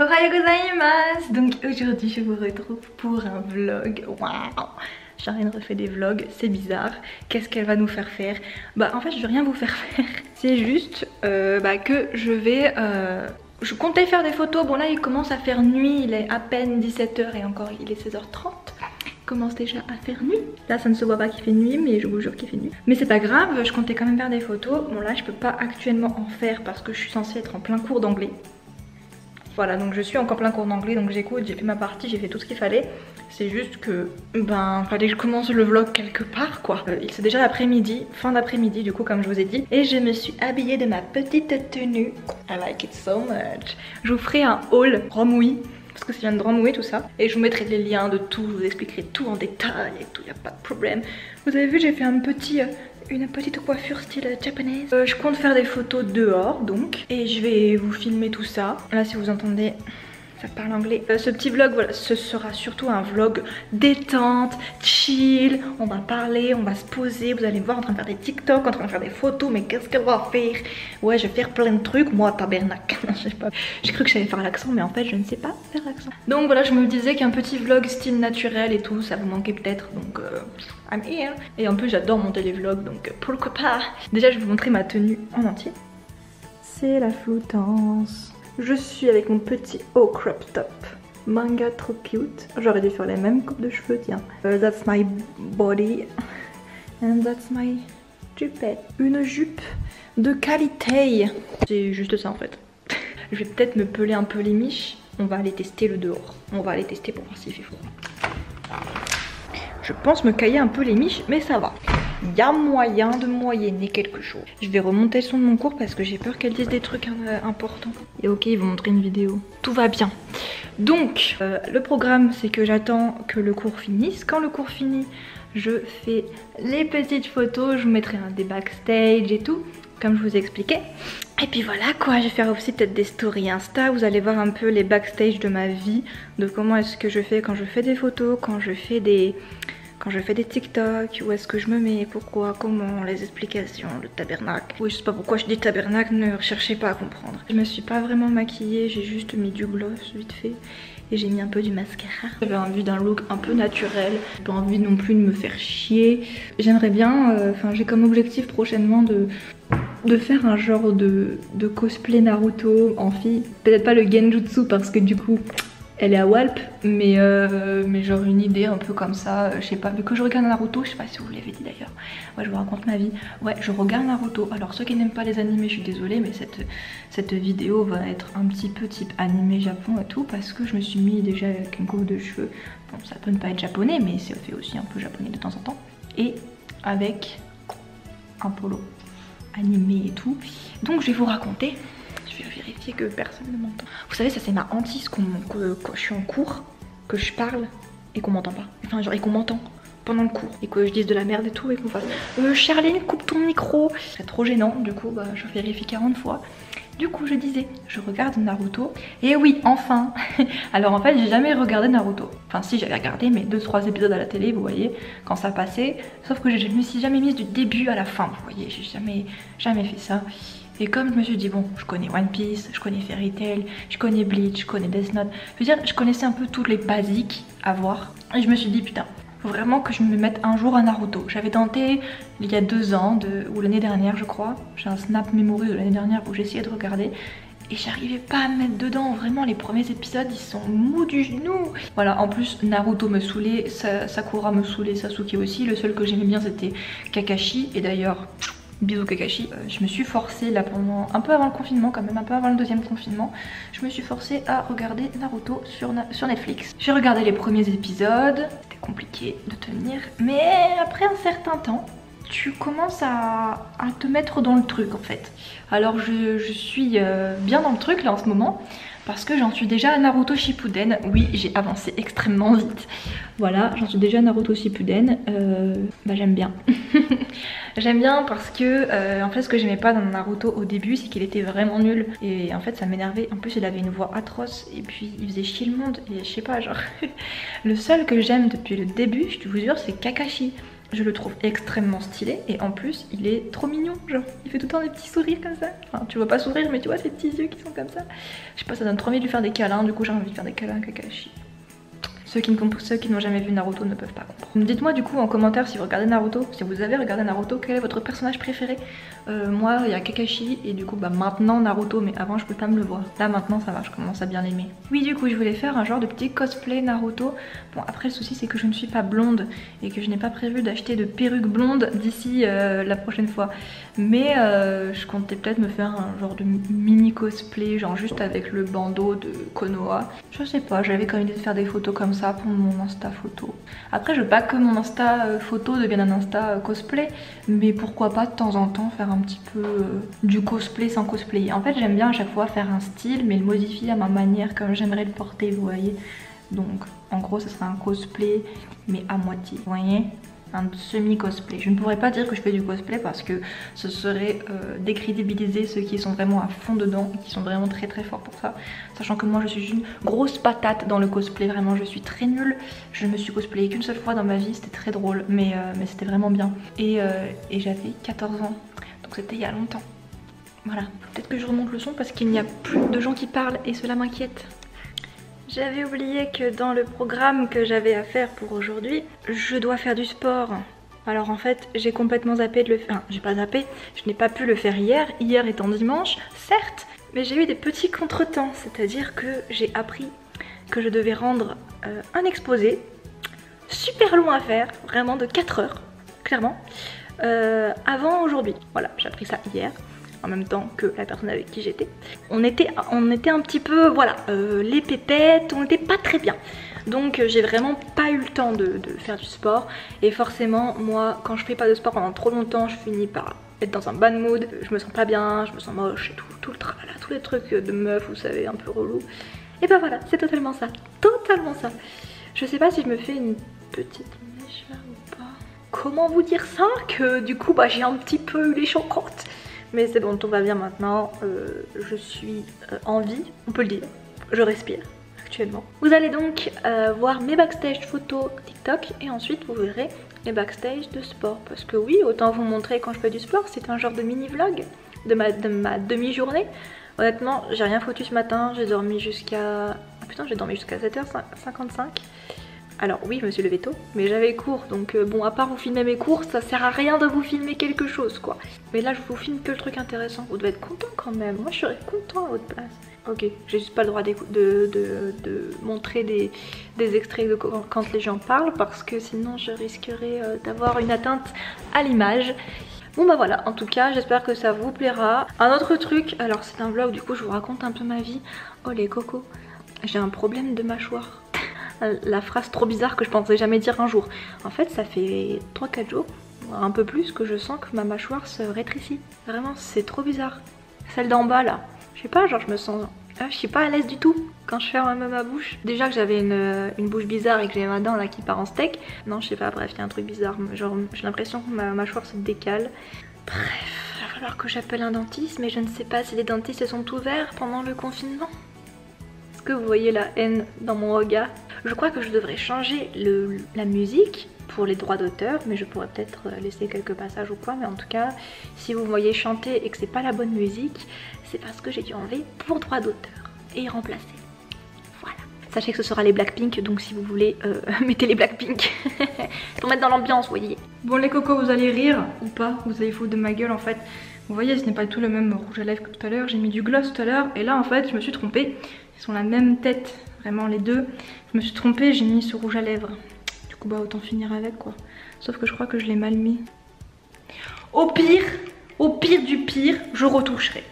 Ohayou gozaimasu. Donc aujourd'hui je vous retrouve pour un vlog. Waouh, Charline refait des vlogs, c'est bizarre. Qu'est-ce qu'elle va nous faire faire? Bah en fait je vais rien vous faire faire. C'est juste que je vais... Je comptais faire des photos. Bon là il commence à faire nuit, il est à peine 17 h et encore il est 16 h 30. Commence déjà à faire nuit. Là ça ne se voit pas qu'il fait nuit, mais je vous jure qu'il fait nuit. Mais c'est pas grave, je comptais quand même faire des photos. Bon là je peux pas actuellement en faire parce que je suis censée être en plein cours d'anglais. Voilà, donc je suis encore plein cours d'anglais, donc j'écoute, j'ai fait ma partie, j'ai fait tout ce qu'il fallait. C'est juste que, fallait que je commence le vlog quelque part quoi. C'est déjà l'après-midi, fin d'après-midi du coup comme je vous ai dit. Et je me suis habillée de ma petite tenue. I like it so much. Je vous ferai un haul Rome-Oui, parce que ça vient de Rome-Oui tout ça. Et je vous mettrai les liens de tout, je vous expliquerai tout en détail et tout, y a pas de problème. Vous avez vu, j'ai fait une petite coiffure style japonaise. Je compte faire des photos dehors donc. Et je vais vous filmer tout ça. Là si vous entendez, ça parle anglais. Ce petit vlog, voilà, ce sera surtout un vlog détente, chill. On va parler, on va se poser. Vous allez me voir en train de faire des TikTok, en train de faire des photos. Mais qu'est-ce qu'elle va faire? Ouais, je vais faire plein de trucs. Moi, tabernacle. Je sais pas. J'ai cru que j'allais faire l'accent, mais en fait, je ne sais pas faire l'accent. Donc voilà, je me disais qu'un petit vlog style naturel et tout, ça vous manquait peut-être. Donc I'm here. Et en plus, j'adore monter les vlogs, donc pourquoi pas. Déjà, je vais vous montrer ma tenue en entier. C'est la floutance. Je suis avec mon petit haut crop top. Manga trop cute. J'aurais dû faire les mêmes coupes de cheveux, tiens. That's my body. And that's my jupette. Une jupe de qualité. C'est juste ça en fait. Je vais peut-être me peler un peu les miches. On va aller tester le dehors. On va aller tester pour voir s'il fait froid. Je pense me cailler un peu les miches, mais ça va. Il y a moyen de moyenner quelque chose. Je vais remonter le son de mon cours parce que j'ai peur qu'elle dise des trucs importants. Et ok, ils vont montrer une vidéo. Tout va bien. Donc, le programme, c'est que j'attends que le cours finisse. Quand le cours finit, je fais les petites photos. Je vous mettrai des backstage et tout, comme je vous expliquais. Et puis voilà quoi, je vais faire aussi peut-être des stories Insta. Vous allez voir un peu les backstage de ma vie, de comment est-ce que je fais quand je fais des photos, quand je fais des TikTok, où est-ce que je me mets, pourquoi, comment, les explications, le tabernacle. Oui, je sais pas pourquoi je dis tabernacle, ne cherchez pas à comprendre. Je me suis pas vraiment maquillée, j'ai juste mis du gloss vite fait. Et j'ai mis un peu du mascara. J'avais envie d'un look un peu naturel. J'ai pas envie non plus de me faire chier. J'aimerais bien, j'ai comme objectif prochainement de faire un genre de cosplay Naruto en fille. Peut-être pas le genjutsu parce que du coup elle est à Walp, mais genre une idée un peu comme ça, je sais pas, vu que je regarde Naruto, je sais pas si vous l'avez dit d'ailleurs, ouais je vous raconte ma vie, ouais je regarde Naruto, alors ceux qui n'aiment pas les animés je suis désolée, mais cette vidéo va être un petit peu type animé Japon et tout, parce que je me suis mis déjà avec une coupe de cheveux, bon ça peut ne pas être japonais, mais c'est fait aussi un peu japonais de temps en temps, et avec un polo animé et tout, donc je vais vous raconter. Je vais vérifier que personne ne m'entend. Vous savez, ça c'est ma hantise quand je suis en cours, que je parle et qu'on m'entend pas. Enfin, genre, et qu'on m'entend pendant le cours. Et que je dise de la merde et tout, et qu'on fasse Charline, coupe ton micro. C'est trop gênant, du coup, je vérifie 40 fois. Du coup, je disais, je regarde Naruto. Et oui, enfin. Alors en fait, j'ai jamais regardé Naruto. Enfin, si, j'avais regardé, mais 2-3 épisodes à la télé, vous voyez, quand ça passait. Sauf que je me suis jamais mise du début à la fin, vous voyez, j'ai jamais fait ça. Et comme je me suis dit, bon, je connais One Piece, je connais Fairy Tail, je connais Bleach, je connais Death Note. Je veux dire, je connaissais un peu tous les basiques à voir. Et je me suis dit, putain, faut vraiment que je me mette un jour à Naruto. J'avais tenté il y a 2 ans, ou l'année dernière je crois. J'ai un snap memory de l'année dernière où j'ai essayé de regarder. Et j'arrivais pas à me mettre dedans, vraiment les premiers épisodes ils sont mous du genou. Voilà, en plus Naruto me saoulait, Sakura me saoulait, Sasuke aussi. Le seul que j'aimais bien c'était Kakashi, et d'ailleurs... Bisous Kakashi. Je me suis forcée là pendant un peu avant le confinement, quand même un peu avant le 2e confinement, je me suis forcée à regarder Naruto sur Netflix. J'ai regardé les premiers épisodes, c'était compliqué de tenir, mais après un certain temps, tu commences à te mettre dans le truc en fait. Alors je suis bien dans le truc là en ce moment, parce que j'en suis déjà à Naruto Shippuden. Oui, j'ai avancé extrêmement vite. Voilà, j'en suis déjà à Naruto Shippuden. J'aime bien. J'aime bien parce que en fait ce que j'aimais pas dans Naruto au début c'est qu'il était vraiment nul. Et en fait ça m'énervait. En plus il avait une voix atroce et puis il faisait chier le monde. Et je sais pas, genre... Le seul que j'aime depuis le début, je te vous jure, c'est Kakashi. Je le trouve extrêmement stylé et en plus il est trop mignon, genre il fait tout le temps des petits sourires comme ça. Enfin tu vois pas sourire mais tu vois ses petits yeux qui sont comme ça. Je sais pas, ça donne trop envie de lui faire des câlins, du coup j'ai envie de faire des câlins à Kakashi. Ceux qui n'ont jamais vu Naruto ne peuvent pas comprendre. Dites-moi du coup en commentaire si vous regardez Naruto, si vous avez regardé Naruto, quel est votre personnage préféré. Moi il y a Kakashi et du coup bah maintenant Naruto, mais avant je peux pas me le voir. Là maintenant ça va, je commence à bien l'aimer. Oui du coup je voulais faire un genre de petit cosplay Naruto. Bon après le souci c'est que je ne suis pas blonde et que je n'ai pas prévu d'acheter de perruque blonde d'ici la prochaine fois. Mais je comptais peut-être me faire un genre de mini cosplay, genre juste avec le bandeau de Konoha. Je sais pas, j'avais quand même idée de faire des photos comme ça pour mon Insta photo. Après je veux pas que mon Insta photo devienne un Insta cosplay, mais pourquoi pas de temps en temps faire un petit peu du cosplay sans cosplayer. En fait j'aime bien à chaque fois faire un style mais le modifier à ma manière comme j'aimerais le porter, vous voyez. Donc en gros ce sera un cosplay mais à moitié, vous voyez, un semi-cosplay. Je ne pourrais pas dire que je fais du cosplay parce que ce serait décrédibiliser ceux qui sont vraiment à fond dedans et qui sont vraiment très très forts pour ça. Sachant que moi je suis une grosse patate dans le cosplay, vraiment je suis très nulle. Je me suis cosplayée qu'une seule fois dans ma vie, c'était très drôle mais c'était vraiment bien. Et j'avais 14 ans, donc c'était il y a longtemps. Voilà, peut-être que je remonte le son parce qu'il n'y a plus de gens qui parlent et cela m'inquiète. J'avais oublié que dans le programme que j'avais à faire pour aujourd'hui, je dois faire du sport. Alors en fait, j'ai complètement zappé de le faire. Enfin, j'ai pas zappé, je n'ai pas pu le faire hier étant dimanche, certes, mais j'ai eu des petits contretemps. C'est-à-dire que j'ai appris que je devais rendre un exposé super long à faire, vraiment de 4 heures, clairement, avant aujourd'hui. Voilà, j'ai appris ça hier. En même temps que la personne avec qui j'étais. On était un petit peu, voilà, les pépettes, on n'était pas très bien. Donc j'ai vraiment pas eu le temps de faire du sport. Et forcément, moi, quand je fais pas de sport pendant trop longtemps, je finis par être dans un bad mood. Je me sens pas bien, je me sens moche et tout le tralala, tous les trucs de meuf, vous savez, un peu relou. Et bah voilà, c'est totalement ça, totalement ça. Je sais pas si je me fais une petite mèche là ou pas. Comment vous dire ça, que du coup, bah j'ai un petit peu eu les chocottes. Mais c'est bon, tout va bien maintenant, je suis en vie, on peut le dire, je respire actuellement. Vous allez donc voir mes backstage photos TikTok et ensuite vous verrez les backstage de sport. Parce que oui, autant vous montrer quand je fais du sport, c'est un genre de mini vlog de ma demi-journée. Honnêtement, j'ai rien foutu ce matin, j'ai dormi jusqu'à... Ah putain, j'ai dormi jusqu'à 7h55. Alors oui, je me suis levée tôt, mais j'avais cours, donc bon, à part vous filmer mes cours, ça sert à rien de vous filmer quelque chose, quoi. Mais là, je vous filme que le truc intéressant. Vous devez être content quand même. Moi, je serais content à votre place. Ok, j'ai juste pas le droit de montrer des extraits de quand les gens parlent, parce que sinon, je risquerais d'avoir une atteinte à l'image. Bon bah voilà, en tout cas, j'espère que ça vous plaira. Un autre truc, alors c'est un vlog, du coup, je vous raconte un peu ma vie. Oh les cocos, j'ai un problème de mâchoire. La phrase trop bizarre que je pensais jamais dire un jour. En fait ça fait 3-4 jours, un peu plus, que je sens que ma mâchoire se rétrécit. Vraiment c'est trop bizarre. Celle d'en bas là, je sais pas, genre je me sens... je suis pas à l'aise du tout quand je ferme ma bouche. Déjà que j'avais une bouche bizarre et que j'ai ma dent là qui part en steak. Non je sais pas, bref il y a un truc bizarre. Genre j'ai l'impression que ma mâchoire se décale. Bref, il va falloir que j'appelle un dentiste, mais je ne sais pas si les dentistes sont ouverts pendant le confinement. Est-ce que vous voyez la haine dans mon regard? Je crois que je devrais changer la musique pour les droits d'auteur, mais je pourrais peut-être laisser quelques passages ou quoi. Mais en tout cas, si vous me voyez chanter et que c'est pas la bonne musique, c'est parce que j'ai dû enlever pour droits d'auteur et remplacer. Voilà. Sachez que ce sera les Blackpink, donc si vous voulez, mettez les Blackpink pour mettre dans l'ambiance, vous voyez. Bon les cocos, vous allez rire ou pas? Vous allez foutre de ma gueule en fait. Vous voyez, ce n'est pas tout le même rouge à lèvres que tout à l'heure. J'ai mis du gloss tout à l'heure et là en fait, je me suis trompée. Ils sont la même tête, vraiment les deux. Je me suis trompée, j'ai mis ce rouge à lèvres. Du coup bah autant finir avec quoi. Sauf que je crois que je l'ai mal mis. Au pire du pire, je retoucherai.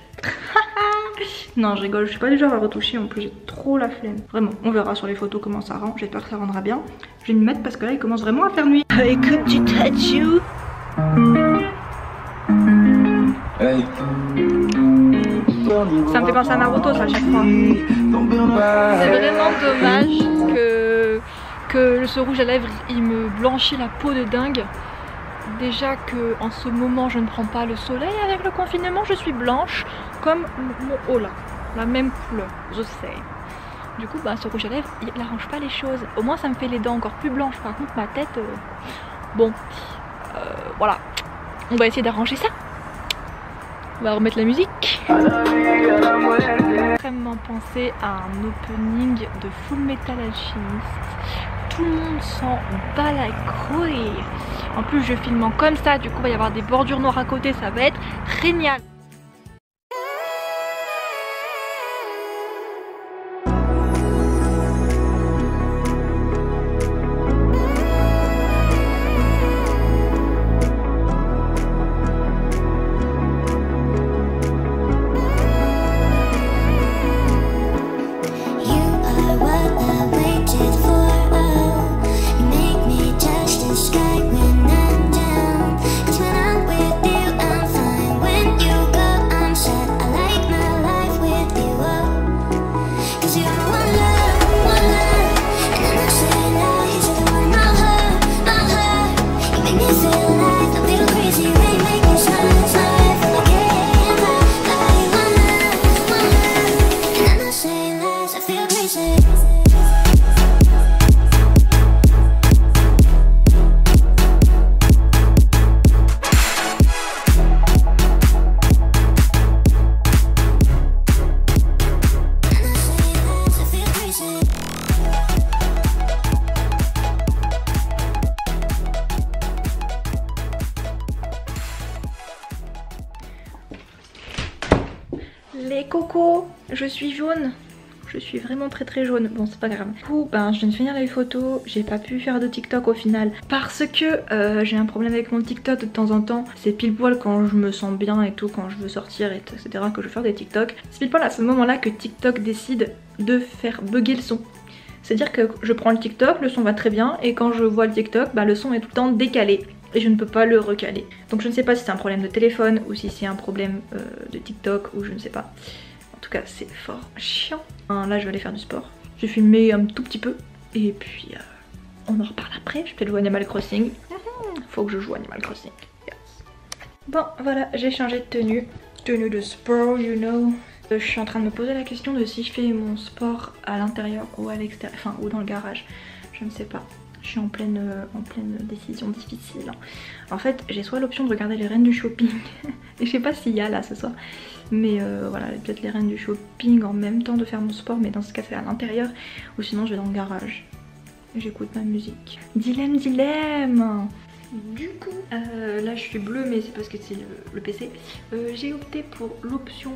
Non je rigole, je suis pas du genre à retoucher, en plus j'ai trop la flemme. Vraiment, on verra sur les photos comment ça rend, j'espère que ça rendra bien. Je vais m'y mettre parce que là il commence vraiment à faire nuit. I could touch you. Hey. Ça me fait penser à Naruto ça à chaque fois. C'est vraiment dommage que ce rouge à lèvres il me blanchit la peau de dingue. Déjà que en ce moment je ne prends pas le soleil avec le confinement, je suis blanche comme mon haut là, la même couleur, je sais. Du coup bah ce rouge à lèvres il arrange pas les choses. Au moins ça me fait les dents encore plus blanches, par contre ma tête, bon. voilà, on va essayer d'arranger ça. On va remettre la musique. Vraiment pensé à un opening de Full Metal Alchemist. Tout le monde s'en bat la couille. En plus je filme en comme ça, du coup il va y avoir des bordures noires à côté, ça va être génial. Les cocos, je suis jaune. Je suis vraiment très jaune. Bon, c'est pas grave. Du coup, ben, je viens de finir les photos. J'ai pas pu faire de TikTok au final. Parce que j'ai un problème avec mon TikTok de temps en temps. C'est pile poil quand je me sens bien et tout, quand je veux sortir, etc. que je veux faire des TikTok. C'est pile poil à ce moment-là que TikTok décide de faire bugger le son. C'est-à-dire que je prends le TikTok, le son va très bien. Et quand je vois le TikTok, bah, le son est tout le temps décalé. Et je ne peux pas le recaler. Donc je ne sais pas si c'est un problème de téléphone ou si c'est un problème de TikTok ou je ne sais pas. En tout cas c'est fort chiant. Là je vais aller faire du sport. Je vais filmer un tout petit peu et puis on en reparle après. Je vais peut-être jouer Animal Crossing. Faut que je joue Animal Crossing. Yes. Bon voilà, j'ai changé de tenue. Tenue de sport, you know. Je suis en train de me poser la question de si je fais mon sport à l'intérieur ou à l'extérieur, enfin ou dans le garage. Je ne sais pas. Je suis en pleine décision difficile. En fait, j'ai soit l'option de regarder les reines du shopping, et je sais pas s'il y a là ce soir, mais voilà, peut-être les reines du shopping en même temps de faire mon sport, mais dans ce cas c'est à l'intérieur, ou sinon je vais dans le garage et j'écoute ma musique. Dilemme. Du coup, là je suis bleue, mais c'est parce que c'est le PC. J'ai opté pour l'option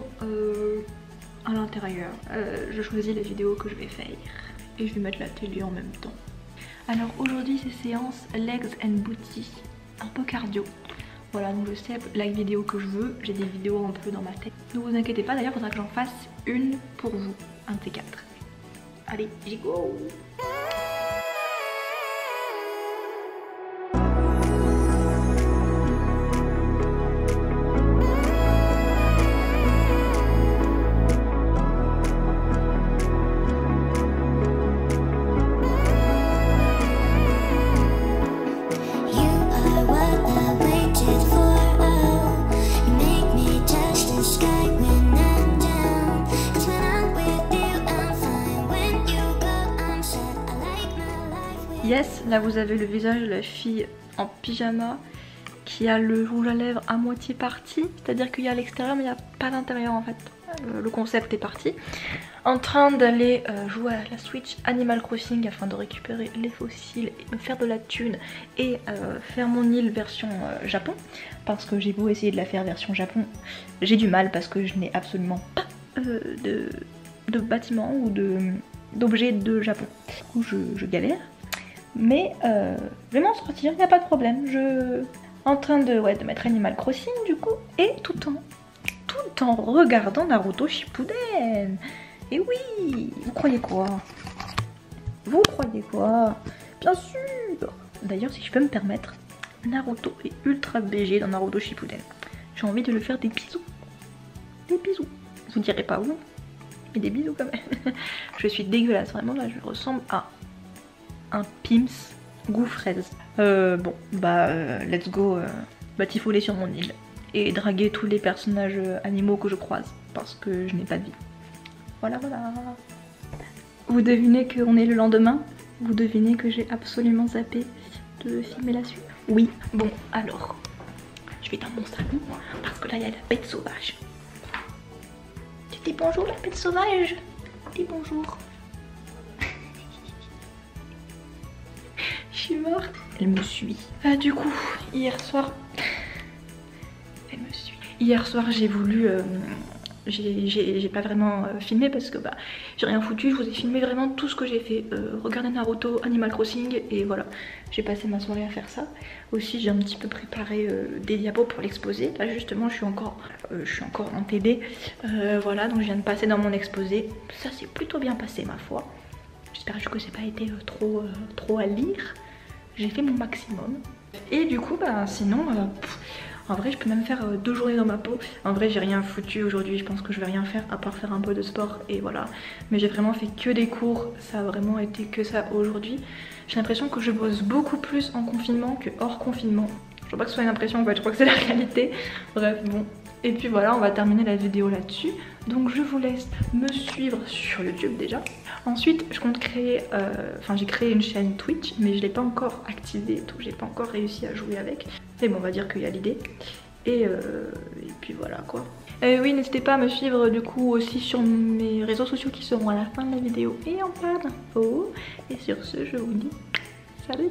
à l'intérieur. Je choisis la vidéo que je vais faire et je vais mettre la télé en même temps. Alors aujourd'hui c'est séance legs and booty, un peu cardio. Voilà, donc je sais la vidéo que je veux, j'ai des vidéos un peu dans ma tête. Ne vous inquiétez pas, d'ailleurs il faudra que j'en fasse une pour vous, un de ces quatre. Allez, j'y go! Yes, là vous avez le visage de la fille en pyjama qui a le rouge à lèvres à moitié parti, c'est-à-dire qu'il y a à l'extérieur mais il n'y a pas l'intérieur en fait. Le concept est parti. En train d'aller jouer à la Switch Animal Crossing afin de récupérer les fossiles et me faire de la thune et faire mon île version Japon, parce que j'ai beau essayer de la faire version Japon, j'ai du mal parce que je n'ai absolument pas de bâtiment ou d'objets de Japon. Du coup je galère. Mais je vais m'en sortir, il n'y a pas de problème. Je en train de mettre Animal Crossing du coup, et tout en regardant Naruto Shippuden. Et oui, vous croyez quoi? Vous croyez quoi? Bien sûr. D'ailleurs, si je peux me permettre, Naruto est ultra BG dans Naruto Shippuden. J'ai envie de lui faire des bisous. Des bisous. Vous direz pas où, mais des bisous quand même. Je suis dégueulasse, vraiment là, je ressemble à un Pims goût fraise. Bon, let's go batifoler sur mon île et draguer tous les personnages animaux que je croise parce que je n'ai pas de vie. Voilà. Vous devinez qu'on est le lendemain? Vous devinez que j'ai absolument zappé de filmer la suite? Oui. Bon, alors, je vais dans mon salon parce que là, il y a la bête sauvage. Tu dis bonjour, la bête sauvage. Dis bonjour. Je suis morte. Elle me suit. Du coup, hier soir... Elle me suit. Hier soir, j'ai voulu... j'ai pas vraiment filmé parce que bah j'ai rien foutu, je vous ai filmé vraiment tout ce que j'ai fait, regarder Naruto, Animal Crossing et voilà, j'ai passé ma soirée à faire ça. Aussi j'ai un petit peu préparé des diapos pour l'exposé, là justement je suis encore en TD, voilà, donc je viens de passer dans mon exposé, ça s'est plutôt bien passé ma foi, j'espère juste que c'est pas été trop à lire, j'ai fait mon maximum. Et du coup bah sinon en vrai je peux même faire 2 journées dans ma peau. En vrai j'ai rien foutu aujourd'hui, je pense que je vais rien faire à part faire un peu de sport et voilà. Mais j'ai vraiment fait que des cours, ça a vraiment été que ça aujourd'hui. J'ai l'impression que je bosse beaucoup plus en confinement que hors confinement. Je veux pas que ce soit une impression en fait, je crois que c'est la réalité. Bref bon. Et puis voilà, on va terminer la vidéo là-dessus. Donc je vous laisse me suivre sur YouTube déjà. Ensuite je compte créer, j'ai créé une chaîne Twitch mais je l'ai pas encore activée et tout, j'ai pas encore réussi à jouer avec. Mais bon on va dire qu'il y a l'idée. Et puis voilà quoi. Oui, n'hésitez pas à me suivre du coup aussi sur mes réseaux sociaux qui seront à la fin de la vidéo et en barre d'infos. Et sur ce je vous dis salut.